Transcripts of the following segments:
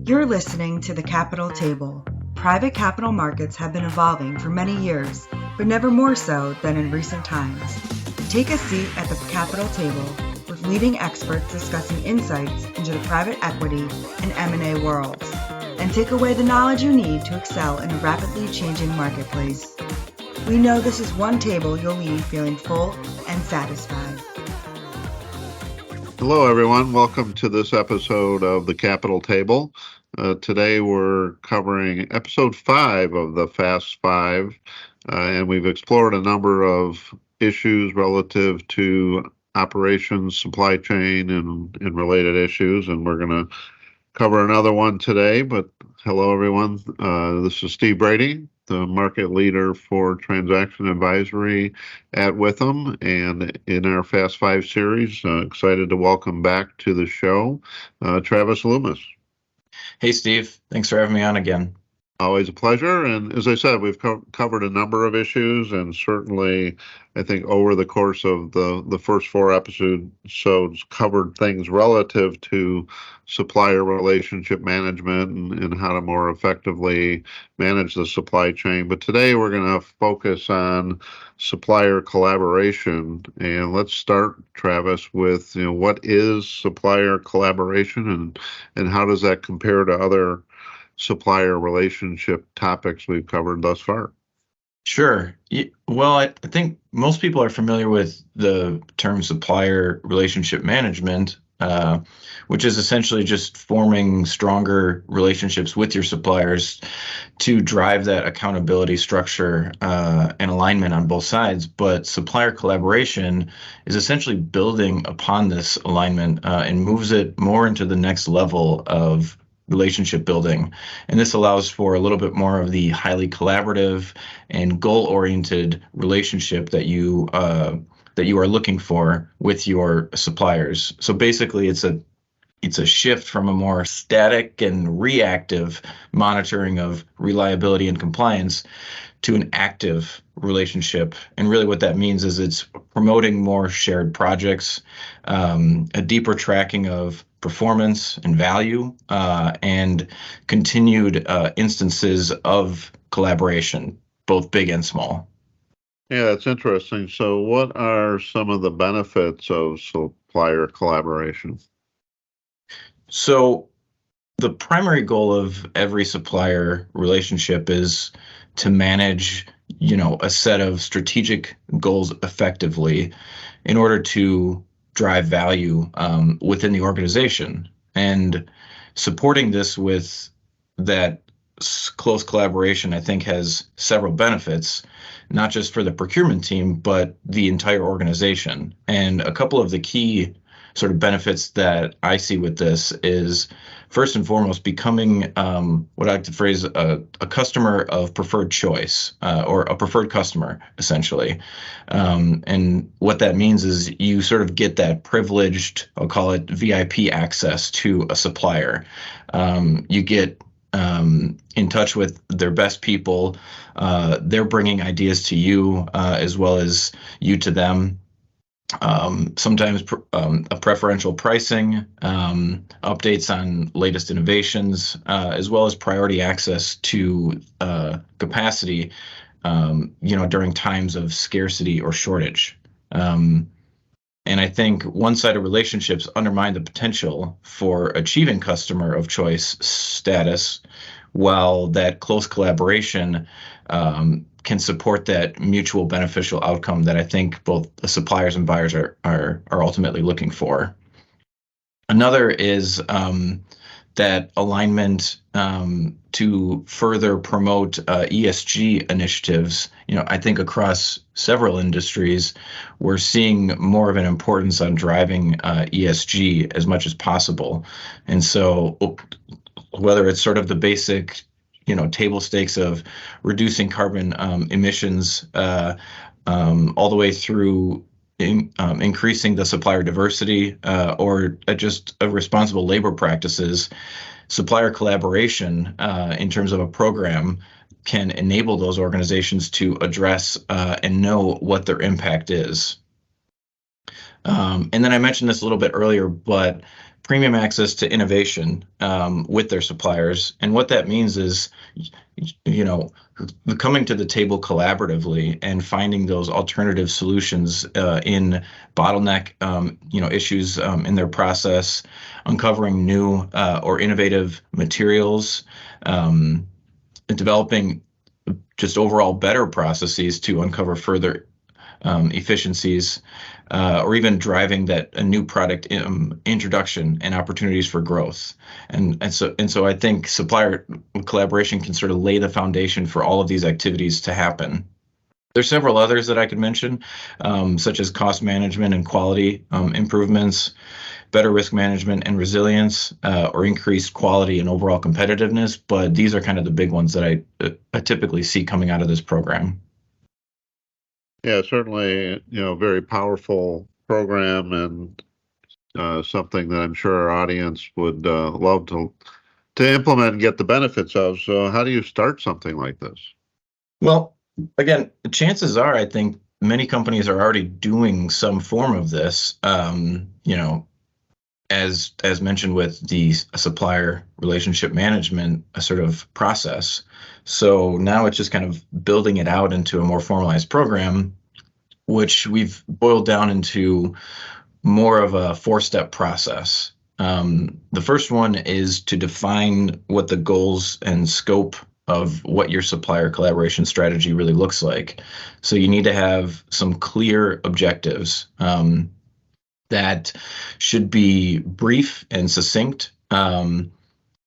You're listening to The Capital Table. Private capital markets have been evolving for many years, but never more so than in recent times. Take a seat at the Capital Table with leading experts discussing insights into the private equity and M&A worlds, and take away the knowledge you need to excel in a rapidly changing marketplace. We know this is one table you'll leave feeling full and satisfied. Hello, everyone. Welcome to this episode of The Capital Table. Today we're covering episode 5 of the Fast 5, and we've explored a number of issues relative to operations, supply chain, and related issues, and we're going to cover another one today. But hello, everyone. This is Steve Brady, the market leader for transaction advisory at Witham, and in our Fast 5 series, excited to welcome back to the show, Travis Loomis. Hey, Steve. Thanks for having me on again. Always a pleasure. And as I said, we've covered a number of issues, and certainly I think over the course of the first 4 episodes covered things relative to supplier relationship management and how to more effectively manage the supply chain. But today we're going to focus on supplier collaboration. And let's start, Travis, with what is supplier collaboration and how does that compare to other supplier relationship topics we've covered thus far? Sure. Well, I think most people are familiar with the term supplier relationship management, which is essentially just forming stronger relationships with your suppliers to drive that accountability structure and alignment on both sides. But supplier collaboration is essentially building upon this alignment and moves it more into the next level of relationship building. And this allows for a little bit more of the highly collaborative and goal-oriented relationship that you are looking for with your suppliers. So basically it's a shift from a more static and reactive monitoring of reliability and compliance to an active relationship. And really what that means is it's promoting more shared projects, a deeper tracking of performance and value, and continued instances of collaboration, both big and small. Yeah, it's interesting. So what are some of the benefits of supplier collaboration? So the primary goal of every supplier relationship is to manage, a set of strategic goals effectively in order to drive value within the organization. And supporting this with that close collaboration, I think, has several benefits, not just for the procurement team, but the entire organization. And a couple of the key sort of benefits that I see with this is, first and foremost, becoming what I like to phrase a customer of preferred choice, or a preferred customer, essentially. And what that means is you sort of get that privileged, I'll call it VIP access to a supplier. You get in touch with their best people. They're bringing ideas to you as well as you to them. Sometimes a preferential pricing, updates on latest innovations, as well as priority access to capacity, during times of scarcity or shortage. And I think one-sided relationships undermine the potential for achieving customer of choice status, while that close collaboration can support that mutual beneficial outcome that I think both the suppliers and buyers are ultimately looking for. Another is that alignment to further promote ESG initiatives. I think across several industries, we're seeing more of an importance on driving ESG as much as possible. And so whether it's sort of the basic table stakes of reducing carbon emissions all the way through increasing the supplier diversity or just responsible labor practices, supplier collaboration in terms of a program can enable those organizations to address and know what their impact is. And then I mentioned this a little bit earlier, but premium access to innovation with their suppliers. And what that means is, coming to the table collaboratively and finding those alternative solutions in bottleneck, issues in their process, uncovering new or innovative materials, and developing just overall better processes to uncover further efficiencies, or even driving a new product introduction and opportunities for growth. And so I think supplier collaboration can sort of lay the foundation for all of these activities to happen. There's several others that I could mention, such as cost management and quality improvements, better risk management and resilience, or increased quality and overall competitiveness. But these are kind of the big ones that I typically see coming out of this program. Yeah, certainly, very powerful program, and something that I'm sure our audience would love to implement and get the benefits of. So how do you start something like this? Well, again, chances are, I think many companies are already doing some form of this, as mentioned with the supplier relationship management, a sort of process. So now it's just kind of building it out into a more formalized program, which we've boiled down into more of a 4-step process. The first one is to define what the goals and scope of what your supplier collaboration strategy really looks like. So you need to have some clear objectives that should be brief and succinct,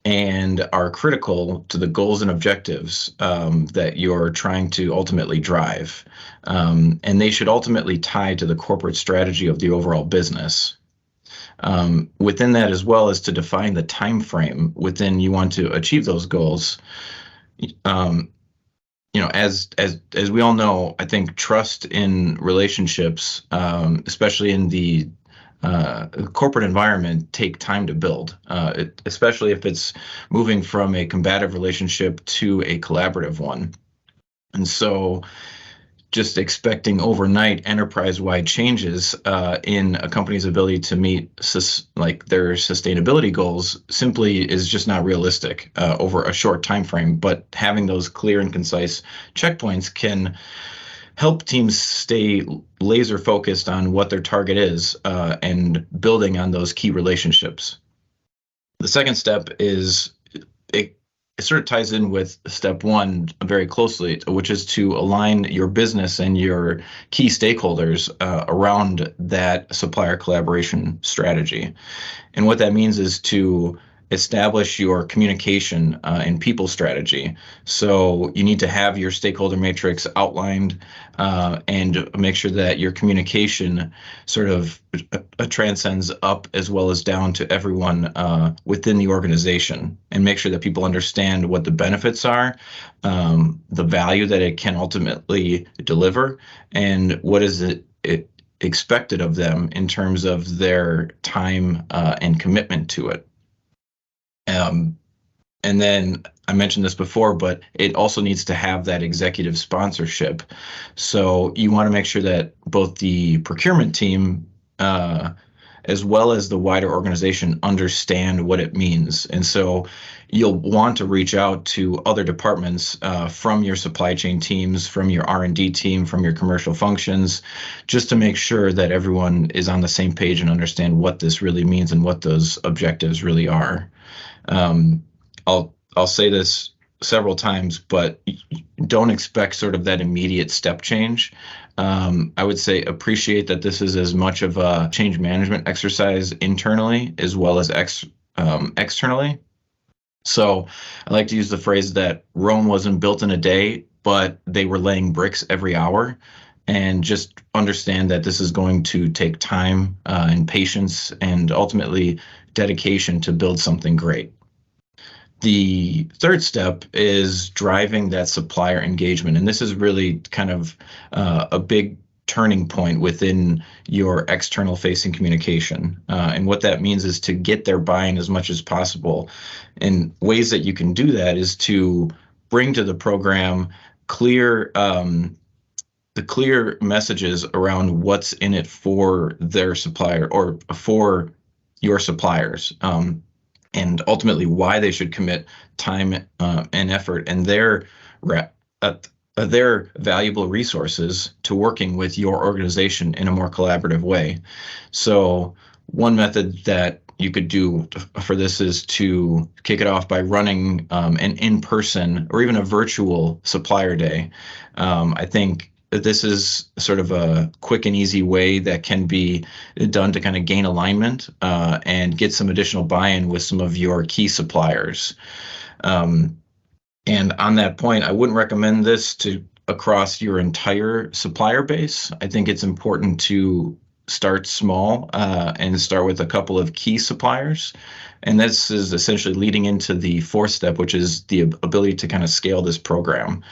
and are critical to the goals and objectives that you're trying to ultimately drive. And they should ultimately tie to the corporate strategy of the overall business. Within that, as well as to define the time frame within you want to achieve those goals. As we all know, I think trust in relationships, especially in the corporate environment, take time to build, especially if it's moving from a combative relationship to a collaborative one. And so just expecting overnight enterprise-wide changes in a company's ability to meet their sustainability goals simply is just not realistic over a short time frame. But having those clear and concise checkpoints can help teams stay laser focused on what their target is and building on those key relationships. The second step is it sort of ties in with step one very closely, which is to align your business and your key stakeholders around that supplier collaboration strategy. And what that means is to establish your communication and people strategy. So you need to have your stakeholder matrix outlined and make sure that your communication sort of transcends up as well as down to everyone within the organization, and make sure that people understand what the benefits are, the value that it can ultimately deliver, and what is it expected of them in terms of their time and commitment to it. And then I mentioned this before, but it also needs to have that executive sponsorship. So you want to make sure that both the procurement team as well as the wider organization understand what it means. And so you'll want to reach out to other departments from your supply chain teams, from your R&D team, from your commercial functions, just to make sure that everyone is on the same page and understand what this really means and what those objectives really are. I'll say this several times, but don't expect sort of that immediate step change. I would say appreciate that this is as much of a change management exercise internally as well as externally. So I like to use the phrase that Rome wasn't built in a day, but they were laying bricks every hour. And just understand that this is going to take time and patience and ultimately dedication to build something great. The third step is driving that supplier engagement. And this is really kind of a big turning point within your external facing communication. And what that means is to get their buy-in as much as possible. And ways that you can do that is to bring to the program the clear messages around what's in it for their supplier or for your suppliers, and ultimately why they should commit time and effort and their valuable resources to working with your organization in a more collaborative way. So one method that you could do for this is to kick it off by running an in-person or even a virtual supplier day. I think that this is sort of a quick and easy way that can be done to kind of gain alignment and get some additional buy-in with some of your key suppliers. And on that point, I wouldn't recommend this to across your entire supplier base. I think it's important to start small and start with a couple of key suppliers. And this is essentially leading into the fourth step, which is the ability to kind of scale this program.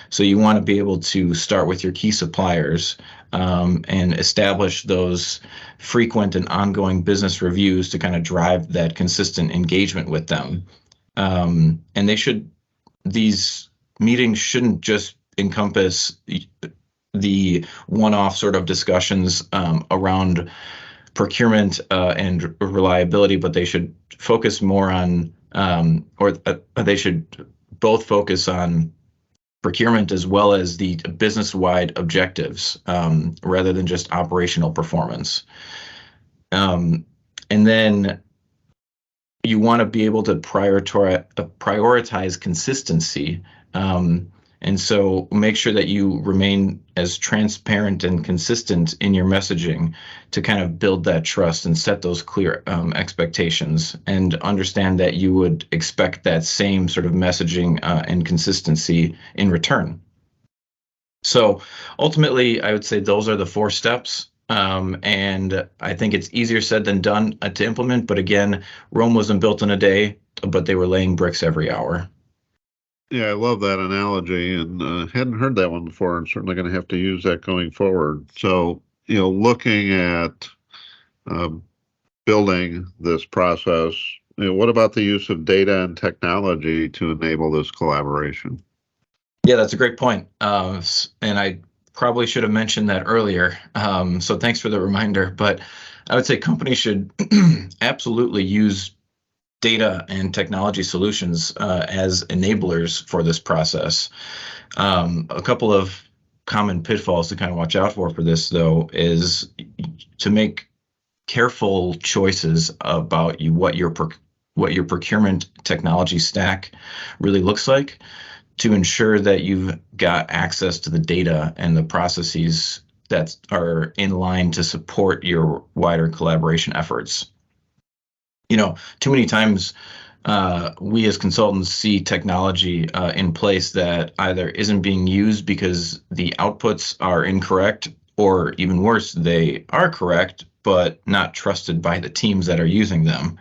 So you want to be able to start with your key suppliers and establish those frequent and ongoing business reviews to kind of drive that consistent engagement with them. And these meetings shouldn't just encompass the one-off sort of discussions around procurement and reliability, but they should focus more on, they should both focus on procurement as well as the business-wide objectives rather than just operational performance. And then you want to be able to prioritize consistency. And so make sure that you remain as transparent and consistent in your messaging to kind of build that trust and set those clear expectations, and understand that you would expect that same sort of messaging and consistency in return. So ultimately, I would say those are the 4 steps. And I think it's easier said than done to implement. But again, Rome wasn't built in a day, but they were laying bricks every hour. Yeah, I love that analogy, and hadn't heard that one before, and certainly going to have to use that going forward. So, looking at building this process, what about the use of data and technology to enable this collaboration? Yeah, that's a great point. And I probably should have mentioned that earlier. So thanks for the reminder. But I would say companies should absolutely use data and technology solutions as enablers for this process. A couple of common pitfalls to kind of watch out for this, though, is to make careful choices about what your procurement technology stack really looks like, to ensure that you've got access to the data and the processes that are in line to support your wider collaboration efforts. Too many times we as consultants see technology in place that either isn't being used because the outputs are incorrect, or even worse, they are correct, but not trusted by the teams that are using them.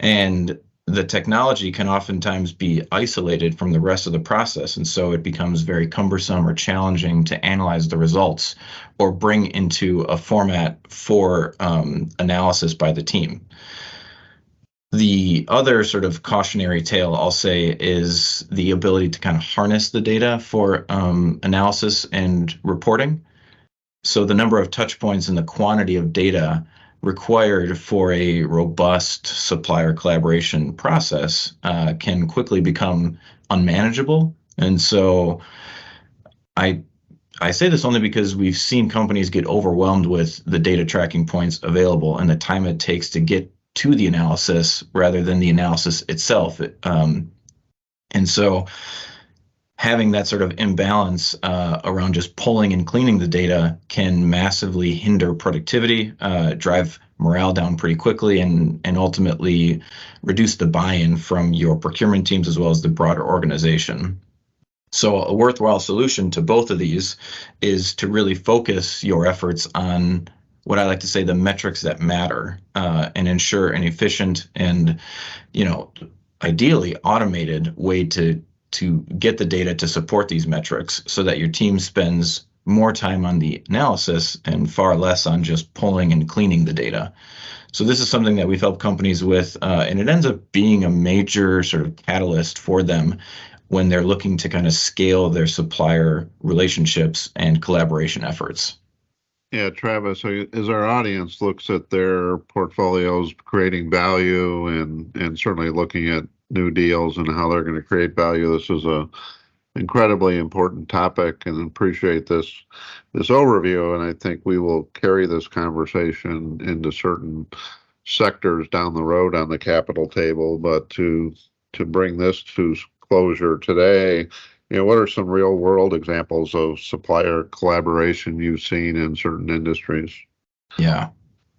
And the technology can oftentimes be isolated from the rest of the process. And so it becomes very cumbersome or challenging to analyze the results or bring into a format for analysis by the team. The other sort of cautionary tale, I'll say, is the ability to kind of harness the data for analysis and reporting. So the number of touch points and the quantity of data required for a robust supplier collaboration process can quickly become unmanageable. And so I say this only because we've seen companies get overwhelmed with the data tracking points available and the time it takes to get to the analysis rather than the analysis itself. And so having that sort of imbalance around just pulling and cleaning the data can massively hinder productivity, drive morale down pretty quickly, and ultimately reduce the buy-in from your procurement teams as well as the broader organization. So a worthwhile solution to both of these is to really focus your efforts on what I like to say the metrics that matter, and ensure an efficient and, ideally automated way to get the data to support these metrics, so that your team spends more time on the analysis and far less on just pulling and cleaning the data. So this is something that we've helped companies with, and it ends up being a major sort of catalyst for them when they're looking to kind of scale their supplier relationships and collaboration efforts. Yeah, Travis, so as our audience looks at their portfolios, creating value and certainly looking at new deals and how they're going to create value, this is a incredibly important topic, and appreciate this overview. And I think we will carry this conversation into certain sectors down the road on the capital table. But to bring this to closure today, what are some real world examples of supplier collaboration you've seen in certain industries? Yeah.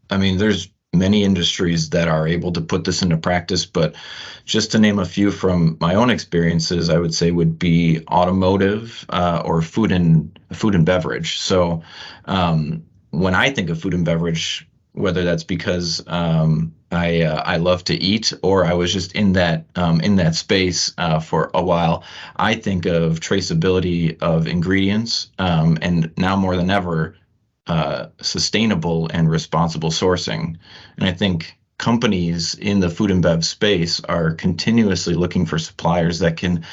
I mean, there's many industries that are able to put this into practice, but just to name a few from my own experiences, I would say would be automotive or food and beverage. So when I think of food and beverage, whether that's because I love to eat or I was just in that space for a while, I think of traceability of ingredients, and now more than ever, sustainable and responsible sourcing. And I think companies in the food and bev space are continuously looking for suppliers that can,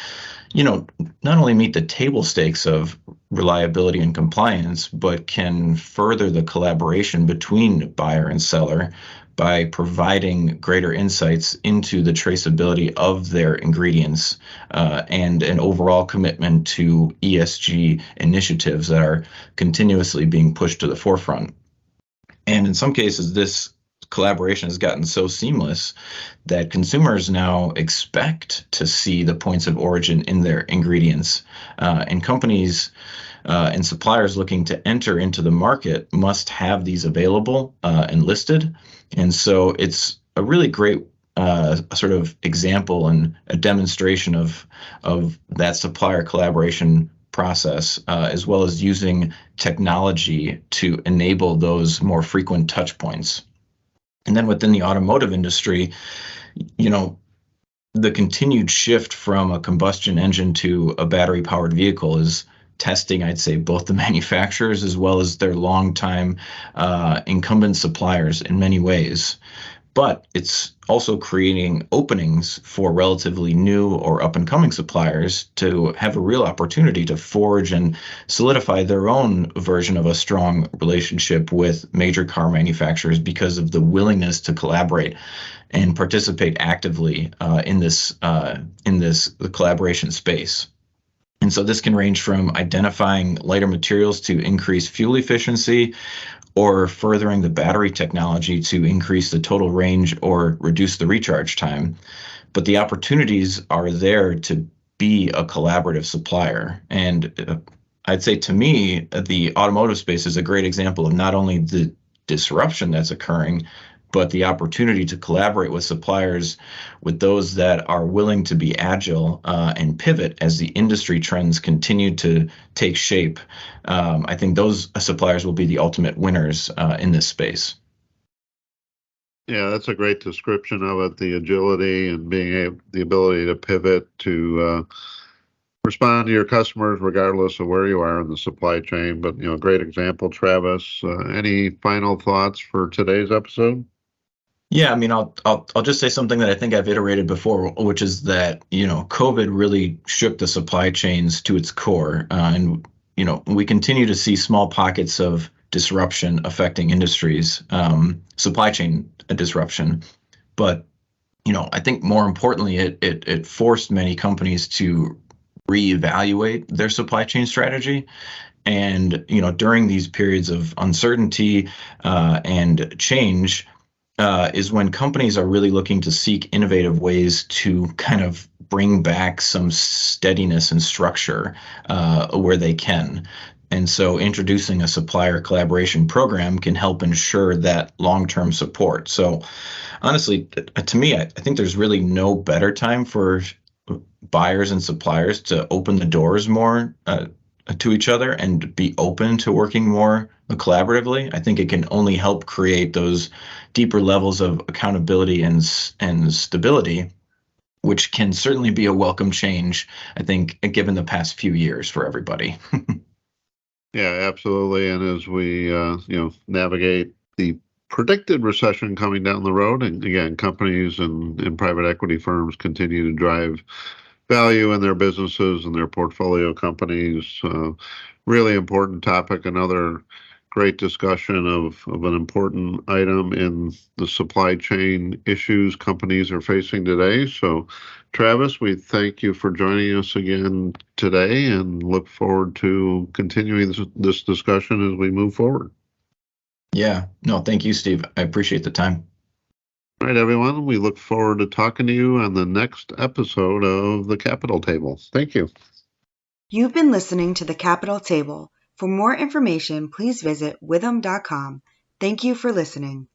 not only meet the table stakes of reliability and compliance, but can further the collaboration between buyer and seller by providing greater insights into the traceability of their ingredients, and an overall commitment to ESG initiatives that are continuously being pushed to the forefront. And in some cases, this collaboration has gotten so seamless that consumers now expect to see the points of origin in their ingredients. And companies and suppliers looking to enter into the market must have these available and listed. And so it's a really great sort of example and a demonstration of that supplier collaboration process, as well as using technology to enable those more frequent touch points. And then within the automotive industry, you know, the continued shift from a combustion engine to a battery powered vehicle is testing, I'd say, both the manufacturers as well as their longtime incumbent suppliers in many ways. But it's also creating openings for relatively new or up and coming suppliers to have a real opportunity to forge and solidify their own version of a strong relationship with major car manufacturers because of the willingness to collaborate and participate actively in this collaboration space. And so this can range from identifying lighter materials to increase fuel efficiency, or furthering the battery technology to increase the total range or reduce the recharge time. But the opportunities are there to be a collaborative supplier. And I'd say, to me, the automotive space is a great example of not only the disruption that's occurring, but the opportunity to collaborate with suppliers, with those that are willing to be agile and pivot as the industry trends continue to take shape. I think those suppliers will be the ultimate winners in this space. Yeah, that's a great description of it, the agility and the ability to pivot to respond to your customers regardless of where you are in the supply chain. But, great example, Travis. Any final thoughts for today's episode? Yeah, I mean, I'll just say something that I think I've iterated before, which is that, COVID really shook the supply chains to its core, and we continue to see small pockets of disruption affecting industries, supply chain disruption. But I think more importantly, it forced many companies to reevaluate their supply chain strategy. And during these periods of uncertainty and change, is when companies are really looking to seek innovative ways to kind of bring back some steadiness and structure where they can. And so introducing a supplier collaboration program can help ensure that long-term support. So honestly, to me, I think there's really no better time for buyers and suppliers to open the doors more to each other and be open to working more collaboratively. I think it can only help create those deeper levels of accountability and stability, which can certainly be a welcome change, I think, given the past few years for everybody. Yeah, absolutely. And as we navigate the predicted recession coming down the road, and again, companies and private equity firms continue to drive value in their businesses and their portfolio companies. Really important topic. Another great discussion of an important item in the supply chain issues companies are facing today. So, Travis, we thank you for joining us again today and look forward to continuing this discussion as we move forward. Yeah, no, thank you, Steve. I appreciate the time. All right, everyone, we look forward to talking to you on the next episode of the Capital Table. Thank you. You've been listening to the Capital Table. For more information, please visit withum.com. Thank you for listening.